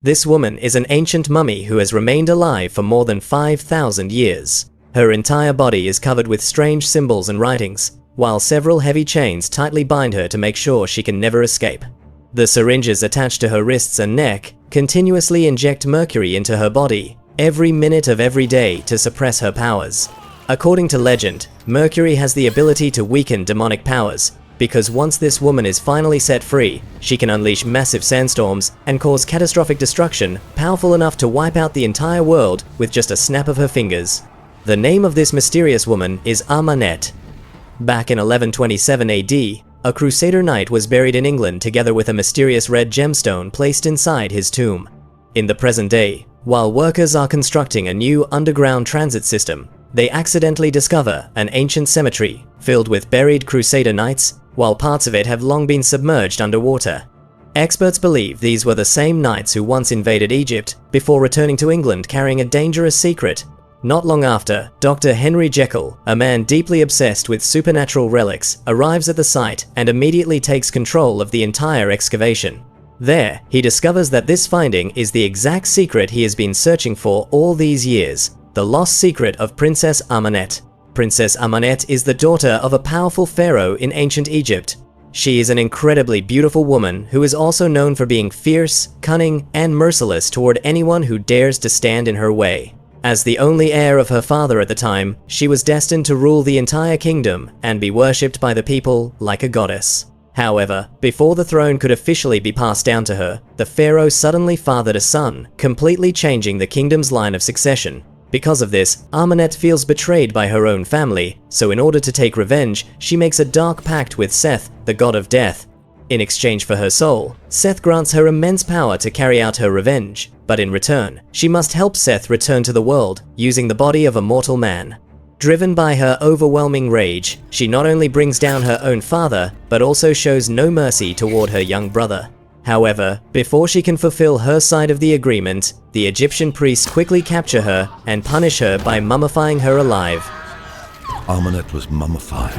This woman is an ancient mummy who has remained alive for more than 5,000 years. Her entire body is covered with strange symbols and writings, while several heavy chains tightly bind her to make sure she can never escape. The syringes attached to her wrists and neck continuously inject mercury into her body every minute of every day to suppress her powers. According to legend, mercury has the ability to weaken demonic powers, because once this woman is finally set free, she can unleash massive sandstorms and cause catastrophic destruction powerful enough to wipe out the entire world with just a snap of her fingers. The name of this mysterious woman is Ahmanet. Back in 1127 AD, a Crusader knight was buried in England together with a mysterious red gemstone placed inside his tomb. In the present day, while workers are constructing a new underground transit system, they accidentally discover an ancient cemetery filled with buried Crusader knights, while parts of it have long been submerged underwater. Experts believe these were the same knights who once invaded Egypt before returning to England carrying a dangerous secret. Not long after, Dr. Henry Jekyll, a man deeply obsessed with supernatural relics, arrives at the site and immediately takes control of the entire excavation. There, he discovers that this finding is the exact secret he has been searching for all these years, the lost secret of Princess Ahmanet. Princess Ahmanet is the daughter of a powerful pharaoh in ancient Egypt. She is an incredibly beautiful woman who is also known for being fierce, cunning, and merciless toward anyone who dares to stand in her way. As the only heir of her father at the time, she was destined to rule the entire kingdom and be worshipped by the people like a goddess. However, before the throne could officially be passed down to her, the pharaoh suddenly fathered a son, completely changing the kingdom's line of succession. Because of this, Ahmanet feels betrayed by her own family, so in order to take revenge, she makes a dark pact with Seth, the god of death. In exchange for her soul, Seth grants her immense power to carry out her revenge, but in return, she must help Seth return to the world using the body of a mortal man. Driven by her overwhelming rage, she not only brings down her own father, but also shows no mercy toward her young brother. However, before she can fulfill her side of the agreement, the Egyptian priests quickly capture her and punish her by mummifying her alive. Ahmanet was mummified.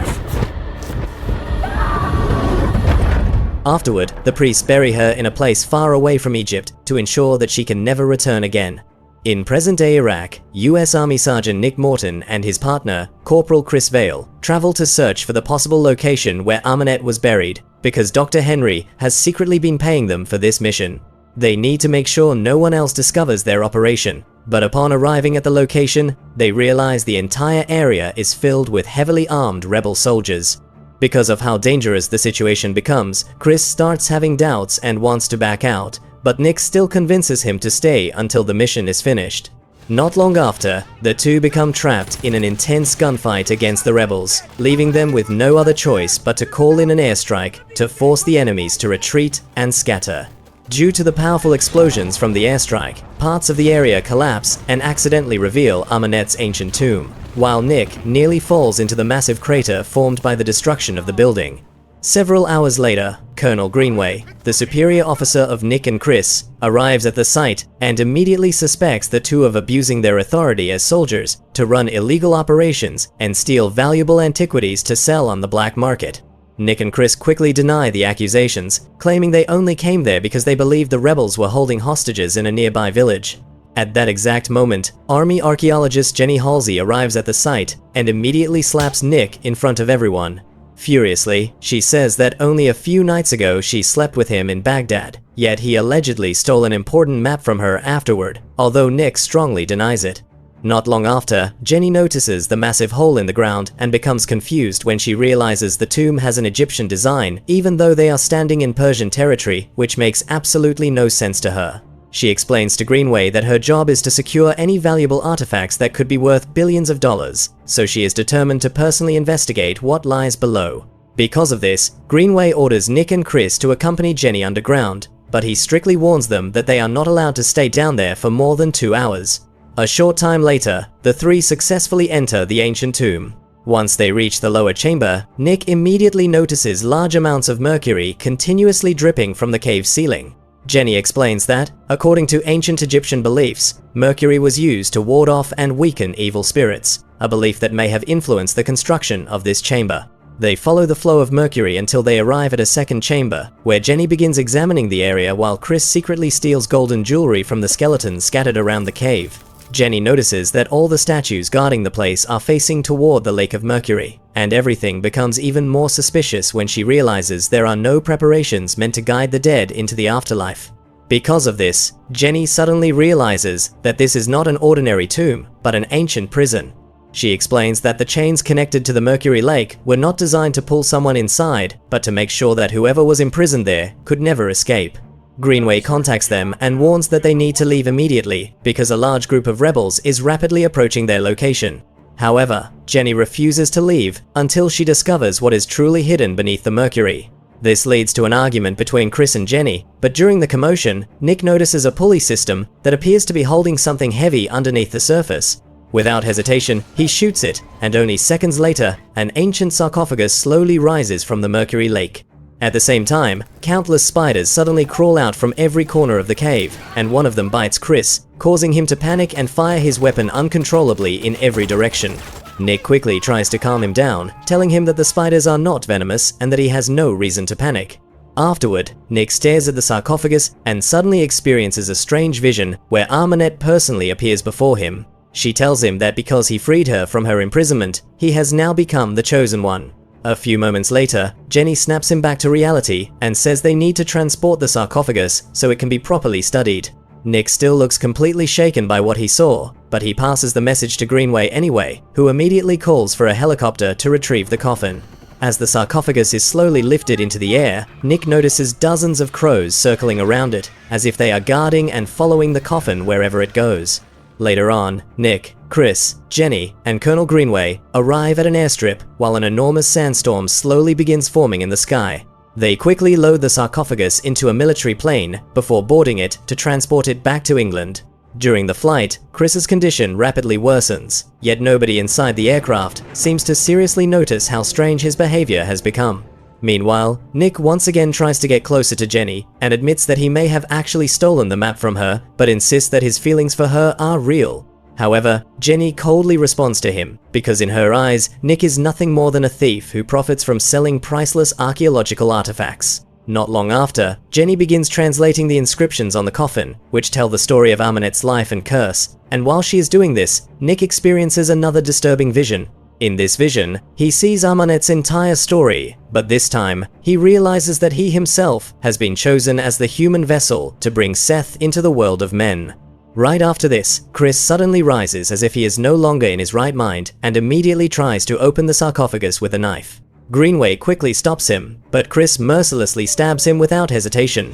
Afterward, the priests bury her in a place far away from Egypt to ensure that she can never return again. In present-day Iraq, U.S. Army Sergeant Nick Morton and his partner, Corporal Chris Vale, travel to search for the possible location where Ahmanet was buried, because Dr. Henry has secretly been paying them for this mission. They need to make sure no one else discovers their operation, but upon arriving at the location, they realize the entire area is filled with heavily armed rebel soldiers. Because of how dangerous the situation becomes, Chris starts having doubts and wants to back out, but Nick still convinces him to stay until the mission is finished. Not long after, the two become trapped in an intense gunfight against the rebels, leaving them with no other choice but to call in an airstrike to force the enemies to retreat and scatter. Due to the powerful explosions from the airstrike, parts of the area collapse and accidentally reveal Ahmanet's ancient tomb, while Nick nearly falls into the massive crater formed by the destruction of the building. Several hours later, Colonel Greenway, the superior officer of Nick and Chris, arrives at the site and immediately suspects the two of abusing their authority as soldiers to run illegal operations and steal valuable antiquities to sell on the black market. Nick and Chris quickly deny the accusations, claiming they only came there because they believed the rebels were holding hostages in a nearby village. At that exact moment, Army archaeologist Jenny Halsey arrives at the site and immediately slaps Nick in front of everyone. Furiously, she says that only a few nights ago she slept with him in Baghdad, yet he allegedly stole an important map from her afterward, although Nick strongly denies it. Not long after, Jenny notices the massive hole in the ground and becomes confused when she realizes the tomb has an Egyptian design, even though they are standing in Persian territory, which makes absolutely no sense to her. She explains to Greenway that her job is to secure any valuable artifacts that could be worth billions of dollars, so she is determined to personally investigate what lies below. Because of this, Greenway orders Nick and Chris to accompany Jenny underground, but he strictly warns them that they are not allowed to stay down there for more than 2 hours. A short time later, the three successfully enter the ancient tomb. Once they reach the lower chamber, Nick immediately notices large amounts of mercury continuously dripping from the cave ceiling. Jenny explains that, according to ancient Egyptian beliefs, mercury was used to ward off and weaken evil spirits, a belief that may have influenced the construction of this chamber. They follow the flow of mercury until they arrive at a second chamber, where Jenny begins examining the area while Chris secretly steals golden jewelry from the skeletons scattered around the cave. Jenny notices that all the statues guarding the place are facing toward the lake of mercury, and everything becomes even more suspicious when she realizes there are no preparations meant to guide the dead into the afterlife. Because of this, Jenny suddenly realizes that this is not an ordinary tomb, but an ancient prison. She explains that the chains connected to the Mercury Lake were not designed to pull someone inside, but to make sure that whoever was imprisoned there could never escape. Greenway contacts them and warns that they need to leave immediately because a large group of rebels is rapidly approaching their location. However, Jenny refuses to leave until she discovers what is truly hidden beneath the mercury. This leads to an argument between Chris and Jenny, but during the commotion, Nick notices a pulley system that appears to be holding something heavy underneath the surface. Without hesitation, he shoots it, and only seconds later, an ancient sarcophagus slowly rises from the Mercury Lake. At the same time, countless spiders suddenly crawl out from every corner of the cave, and one of them bites Chris, causing him to panic and fire his weapon uncontrollably in every direction. Nick quickly tries to calm him down, telling him that the spiders are not venomous and that he has no reason to panic. Afterward, Nick stares at the sarcophagus and suddenly experiences a strange vision where Ahmanet personally appears before him. She tells him that because he freed her from her imprisonment, he has now become the chosen one. A few moments later, Jenny snaps him back to reality and says they need to transport the sarcophagus so it can be properly studied. Nick still looks completely shaken by what he saw, but he passes the message to Greenway anyway, who immediately calls for a helicopter to retrieve the coffin. As the sarcophagus is slowly lifted into the air, Nick notices dozens of crows circling around it, as if they are guarding and following the coffin wherever it goes. Later on, Nick, Chris, Jenny, and Colonel Greenway arrive at an airstrip while an enormous sandstorm slowly begins forming in the sky. They quickly load the sarcophagus into a military plane before boarding it to transport it back to England. During the flight, Chris's condition rapidly worsens, yet nobody inside the aircraft seems to seriously notice how strange his behavior has become. Meanwhile, Nick once again tries to get closer to Jenny and admits that he may have actually stolen the map from her, but insists that his feelings for her are real. However, Jenny coldly responds to him, because in her eyes, Nick is nothing more than a thief who profits from selling priceless archaeological artifacts. Not long after, Jenny begins translating the inscriptions on the coffin, which tell the story of Ahmanet's life and curse, and while she is doing this, Nick experiences another disturbing vision. In this vision, he sees Ahmanet's entire story, but this time, he realizes that he himself has been chosen as the human vessel to bring Seth into the world of men. Right after this, Chris suddenly rises as if he is no longer in his right mind and immediately tries to open the sarcophagus with a knife. Greenway quickly stops him, but Chris mercilessly stabs him without hesitation.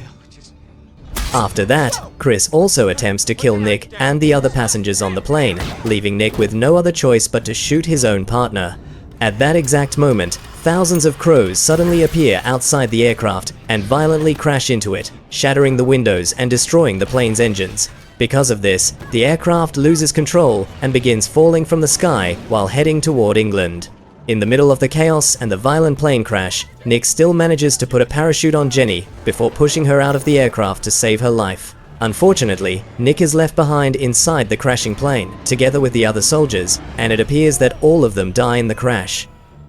After that, Chris also attempts to kill Nick and the other passengers on the plane, leaving Nick with no other choice but to shoot his own partner. At that exact moment, thousands of crows suddenly appear outside the aircraft and violently crash into it, shattering the windows and destroying the plane's engines. Because of this, the aircraft loses control and begins falling from the sky while heading toward England. In the middle of the chaos and the violent plane crash, Nick still manages to put a parachute on Jenny before pushing her out of the aircraft to save her life. Unfortunately, Nick is left behind inside the crashing plane, together with the other soldiers, and it appears that all of them die in the crash.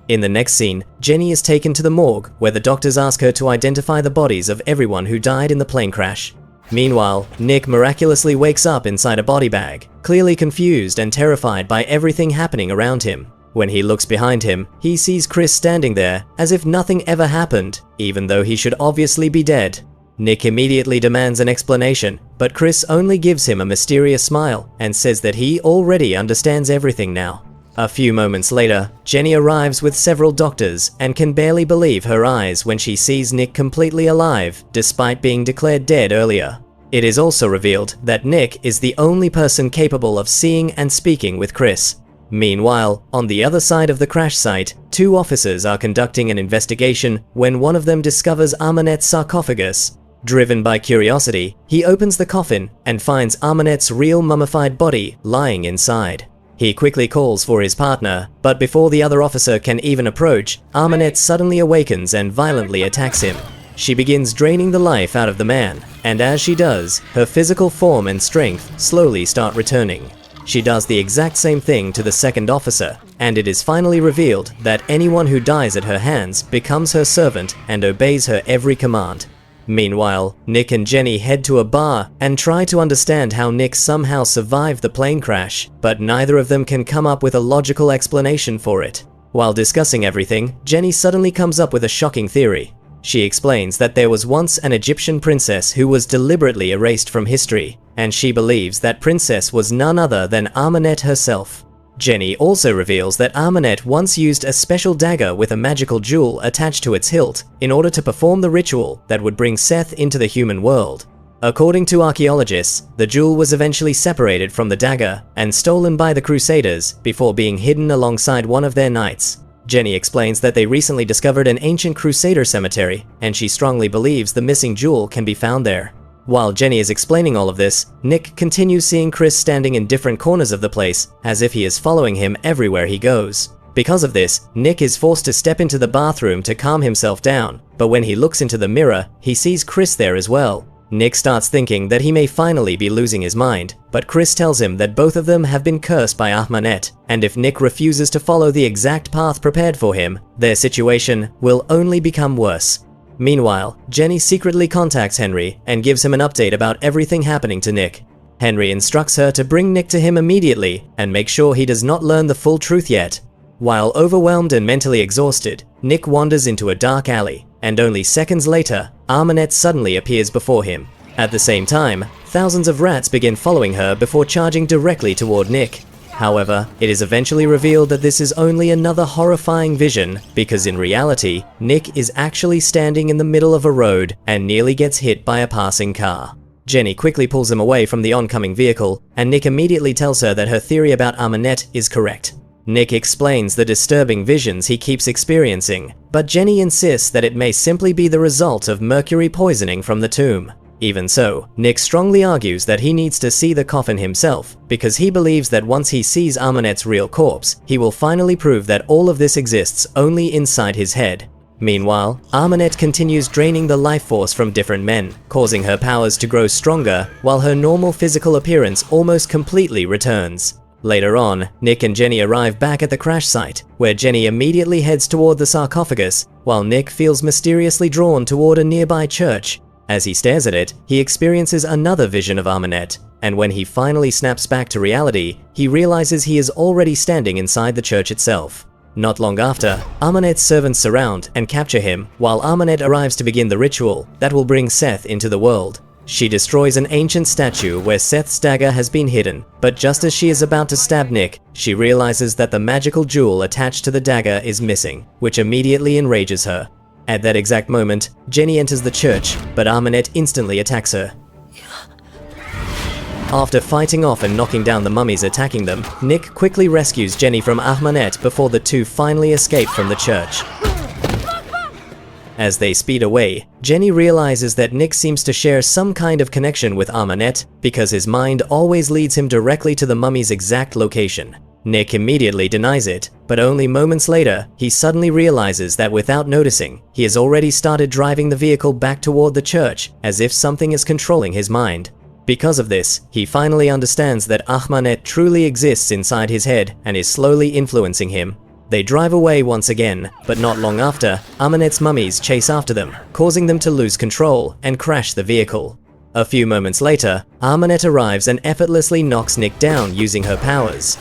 In the next scene, Jenny is taken to the morgue, where the doctors ask her to identify the bodies of everyone who died in the plane crash. Meanwhile, Nick miraculously wakes up inside a body bag, clearly confused and terrified by everything happening around him. When he looks behind him, he sees Chris standing there as if nothing ever happened, even though he should obviously be dead. Nick immediately demands an explanation, but Chris only gives him a mysterious smile and says that he already understands everything now. A few moments later, Jenny arrives with several doctors and can barely believe her eyes when she sees Nick completely alive, despite being declared dead earlier. It is also revealed that Nick is the only person capable of seeing and speaking with Chris. Meanwhile, on the other side of the crash site, two officers are conducting an investigation when one of them discovers Ahmanet's sarcophagus. Driven by curiosity, he opens the coffin and finds Ahmanet's real mummified body lying inside. He quickly calls for his partner, but before the other officer can even approach, Ahmanet suddenly awakens and violently attacks him. She begins draining the life out of the man, and as she does, her physical form and strength slowly start returning. she does the exact same thing to the second officer, and it is finally revealed that anyone who dies at her hands becomes her servant and obeys her every command. Meanwhile, Nick and Jenny head to a bar and try to understand how Nick somehow survived the plane crash, but neither of them can come up with a logical explanation for it. While discussing everything, Jenny suddenly comes up with a shocking theory. She explains that there was once an Egyptian princess who was deliberately erased from history, and she believes that princess was none other than Ahmanet herself. Jenny also reveals that Ahmanet once used a special dagger with a magical jewel attached to its hilt in order to perform the ritual that would bring Seth into the human world. According to archaeologists, the jewel was eventually separated from the dagger and stolen by the Crusaders before being hidden alongside one of their knights. Jenny explains that they recently discovered an ancient Crusader cemetery, and she strongly believes the missing jewel can be found there. While Jenny is explaining all of this, Nick continues seeing Chris standing in different corners of the place, as if he is following him everywhere he goes. Because of this, Nick is forced to step into the bathroom to calm himself down, but when he looks into the mirror, he sees Chris there as well. Nick starts thinking that he may finally be losing his mind, but Chris tells him that both of them have been cursed by Ahmanet, and if Nick refuses to follow the exact path prepared for him, their situation will only become worse. Meanwhile, Jenny secretly contacts Henry and gives him an update about everything happening to Nick. Henry instructs her to bring Nick to him immediately and make sure he does not learn the full truth yet. While overwhelmed and mentally exhausted, Nick wanders into a dark alley, and only seconds later, Ahmanet suddenly appears before him. At the same time, thousands of rats begin following her before charging directly toward Nick. However, it is eventually revealed that this is only another horrifying vision, because in reality, Nick is actually standing in the middle of a road and nearly gets hit by a passing car. Jenny quickly pulls him away from the oncoming vehicle, and Nick immediately tells her that her theory about Ahmanet is correct. Nick explains the disturbing visions he keeps experiencing, but Jenny insists that it may simply be the result of mercury poisoning from the tomb. Even so, Nick strongly argues that he needs to see the coffin himself, because he believes that once he sees Ahmanet's real corpse, he will finally prove that all of this exists only inside his head. Meanwhile, Ahmanet continues draining the life force from different men, causing her powers to grow stronger, while her normal physical appearance almost completely returns. Later on, Nick and Jenny arrive back at the crash site, where Jenny immediately heads toward the sarcophagus, while Nick feels mysteriously drawn toward a nearby church. As he stares at it, he experiences another vision of Ahmanet, and when he finally snaps back to reality, he realizes he is already standing inside the church itself. Not long after, Ahmanet's servants surround and capture him, while Ahmanet arrives to begin the ritual that will bring Seth into the world. She destroys an ancient statue where Seth's dagger has been hidden, but just as she is about to stab Nick, she realizes that the magical jewel attached to the dagger is missing, which immediately enrages her. At that exact moment, Jenny enters the church, but Ahmanet instantly attacks her. After fighting off and knocking down the mummies attacking them, Nick quickly rescues Jenny from Ahmanet before the two finally escape from the church. As they speed away, Jenny realizes that Nick seems to share some kind of connection with Ahmanet because his mind always leads him directly to the mummy's exact location. Nick immediately denies it, but only moments later, he suddenly realizes that without noticing, he has already started driving the vehicle back toward the church, as if something is controlling his mind. Because of this, he finally understands that Ahmanet truly exists inside his head and is slowly influencing him. They drive away once again, but not long after, Ahmanet's mummies chase after them, causing them to lose control and crash the vehicle. A few moments later, Ahmanet arrives and effortlessly knocks Nick down using her powers.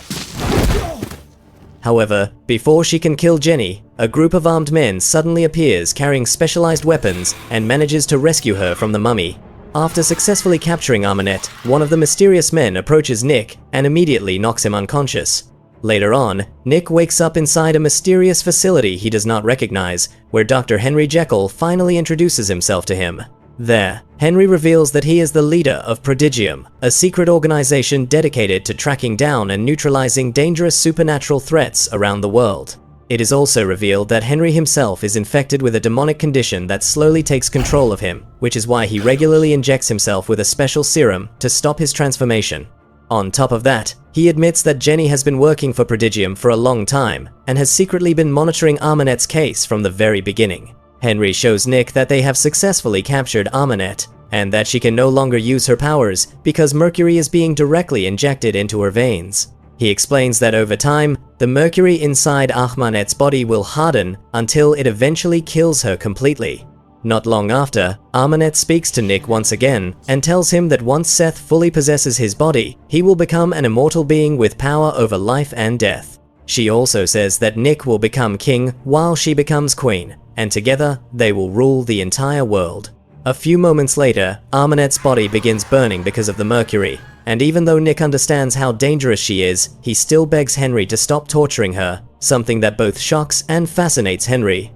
However, before she can kill Jenny, a group of armed men suddenly appears carrying specialized weapons and manages to rescue her from the mummy. After successfully capturing Ahmanet, one of the mysterious men approaches Nick and immediately knocks him unconscious. Later on, Nick wakes up inside a mysterious facility he does not recognize, where Dr. Henry Jekyll finally introduces himself to him. There, Henry reveals that he is the leader of Prodigium, a secret organization dedicated to tracking down and neutralizing dangerous supernatural threats around the world. It is also revealed that Henry himself is infected with a demonic condition that slowly takes control of him, which is why he regularly injects himself with a special serum to stop his transformation. On top of that, he admits that Jenny has been working for Prodigium for a long time and has secretly been monitoring Ahmanet's case from the very beginning. Henry shows Nick that they have successfully captured Ahmanet, and that she can no longer use her powers because mercury is being directly injected into her veins. He explains that over time, the mercury inside Ahmanet's body will harden until it eventually kills her completely. Not long after, Ahmanet speaks to Nick once again and tells him that once Seth fully possesses his body, he will become an immortal being with power over life and death. She also says that Nick will become king while she becomes queen, and together they will rule the entire world. A few moments later, Ahmanet's body begins burning because of the mercury, and even though Nick understands how dangerous she is, he still begs Henry to stop torturing her, something that both shocks and fascinates Henry.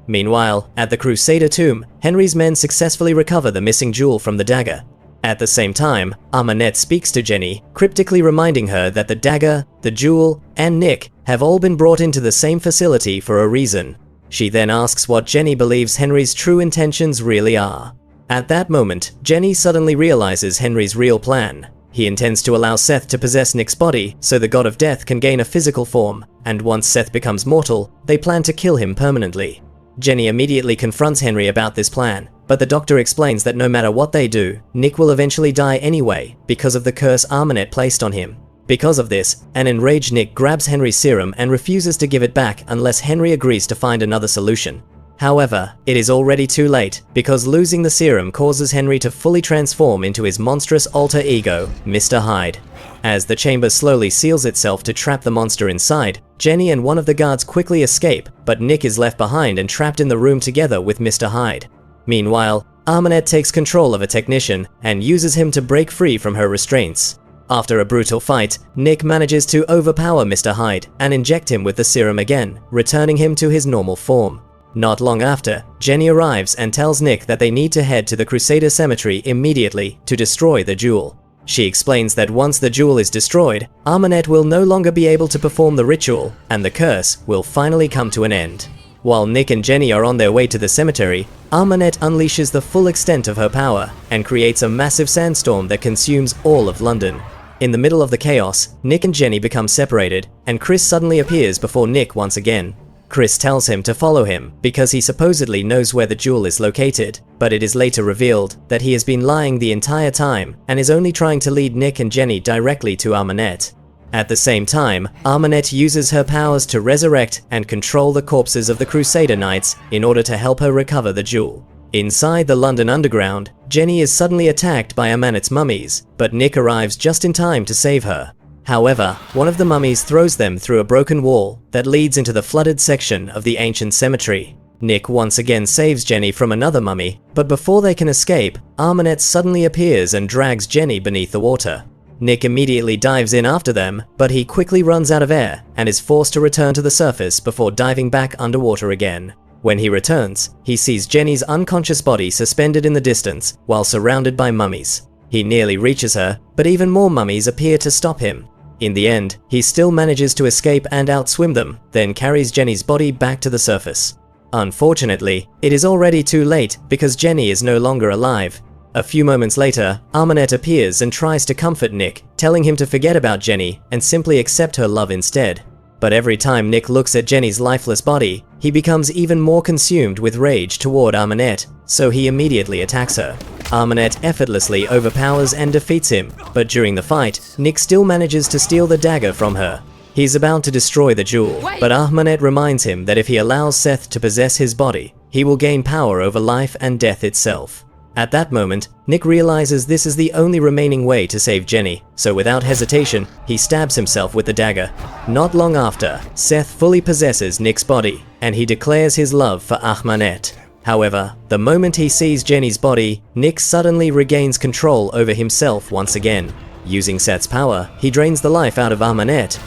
Meanwhile, at the Crusader tomb, Henry's men successfully recover the missing jewel from the dagger. At the same time, Ahmanet speaks to Jenny, cryptically reminding her that the dagger, the jewel, and Nick have all been brought into the same facility for a reason. She then asks what Jenny believes Henry's true intentions really are. At that moment, Jenny suddenly realizes Henry's real plan. He intends to allow Seth to possess Nick's body so the god of death can gain a physical form, and once Seth becomes mortal, they plan to kill him permanently. Jenny immediately confronts Henry about this plan, but the doctor explains that no matter what they do, Nick will eventually die anyway because of the curse Ahmanet placed on him. Because of this, an enraged Nick grabs Henry's serum and refuses to give it back unless Henry agrees to find another solution. However, it is already too late because losing the serum causes Henry to fully transform into his monstrous alter ego, Mr. Hyde. As the chamber slowly seals itself to trap the monster inside, Jenny and one of the guards quickly escape, but Nick is left behind and trapped in the room together with Mr. Hyde. Meanwhile, Ahmanet takes control of a technician and uses him to break free from her restraints. After a brutal fight, Nick manages to overpower Mr. Hyde and inject him with the serum again, returning him to his normal form. Not long after, Jenny arrives and tells Nick that they need to head to the Crusader Cemetery immediately to destroy the jewel. She explains that once the jewel is destroyed, Ahmanet will no longer be able to perform the ritual, and the curse will finally come to an end. While Nick and Jenny are on their way to the cemetery, Ahmanet unleashes the full extent of her power and creates a massive sandstorm that consumes all of London. In the middle of the chaos, Nick and Jenny become separated, and Chris suddenly appears before Nick once again. Chris tells him to follow him because he supposedly knows where the jewel is located, but it is later revealed that he has been lying the entire time and is only trying to lead Nick and Jenny directly to Ahmanet. At the same time, Ahmanet uses her powers to resurrect and control the corpses of the Crusader Knights in order to help her recover the jewel. Inside the London Underground, Jenny is suddenly attacked by Ahmanet's mummies, but Nick arrives just in time to save her. However, one of the mummies throws them through a broken wall that leads into the flooded section of the ancient cemetery. Nick once again saves Jenny from another mummy, but before they can escape, Ahmanet suddenly appears and drags Jenny beneath the water. Nick immediately dives in after them, but he quickly runs out of air and is forced to return to the surface before diving back underwater again. When he returns, he sees Jenny's unconscious body suspended in the distance while surrounded by mummies. He nearly reaches her, but even more mummies appear to stop him. In the end, he still manages to escape and outswim them, then carries Jenny's body back to the surface. Unfortunately, it is already too late because Jenny is no longer alive. A few moments later, Ahmanet appears and tries to comfort Nick, telling him to forget about Jenny and simply accept her love instead. But every time Nick looks at Jenny's lifeless body, he becomes even more consumed with rage toward Ahmanet, so he immediately attacks her. Ahmanet effortlessly overpowers and defeats him, but during the fight, Nick still manages to steal the dagger from her. He's about to destroy the jewel, but Ahmanet reminds him that if he allows Seth to possess his body, he will gain power over life and death itself. At that moment, Nick realizes this is the only remaining way to save Jenny, so without hesitation, he stabs himself with the dagger. Not long after, Seth fully possesses Nick's body, and he declares his love for Ahmanet. However, the moment he sees Jenny's body, Nick suddenly regains control over himself once again. Using Seth's power, he drains the life out of Ahmanet.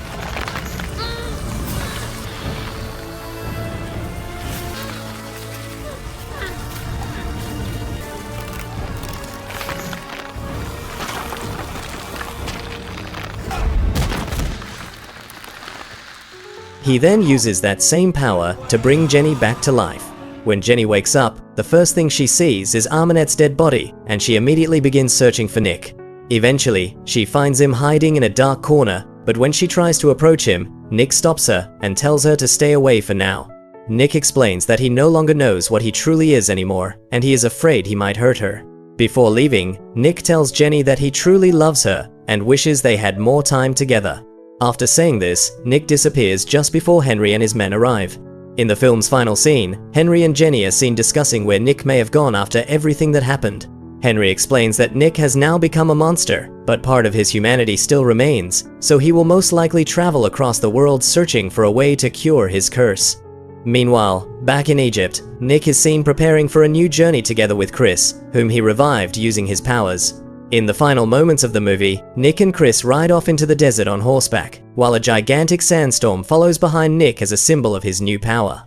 He then uses that same power to bring Jenny back to life. When Jenny wakes up, the first thing she sees is Ahmanet's dead body, and she immediately begins searching for Nick. Eventually, she finds him hiding in a dark corner, but when she tries to approach him, Nick stops her and tells her to stay away for now. Nick explains that he no longer knows what he truly is anymore, and he is afraid he might hurt her. Before leaving, Nick tells Jenny that he truly loves her and wishes they had more time together. After saying this, Nick disappears just before Henry and his men arrive. In the film's final scene, Henry and Jenny are seen discussing where Nick may have gone after everything that happened. Henry explains that Nick has now become a monster, but part of his humanity still remains, so he will most likely travel across the world searching for a way to cure his curse. Meanwhile, back in Egypt, Nick is seen preparing for a new journey together with Chris, whom he revived using his powers. In the final moments of the movie, Nick and Chris ride off into the desert on horseback, while a gigantic sandstorm follows behind Nick as a symbol of his new power.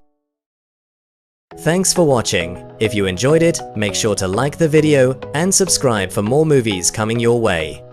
Thanks for watching. If you enjoyed it, make sure to like the video and subscribe for more movies coming your way.